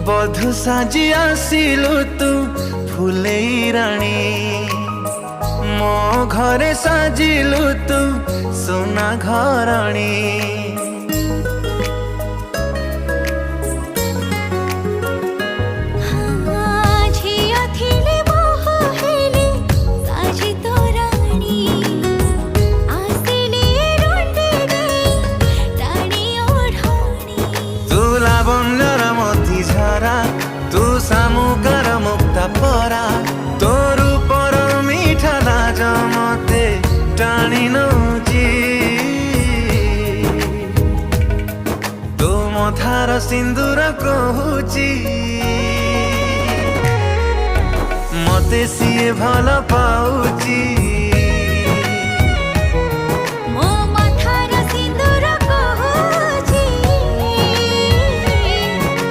बधु साजी आसिलु तू फुलेई राणी मो घरे साजिलु तू सोना घरणी। तू सामुकार मुक्ता परा तोर पर मीठा लाज मते टाणी नौची तू मथार सिंदूर कहूची मते सिए भल पाउची।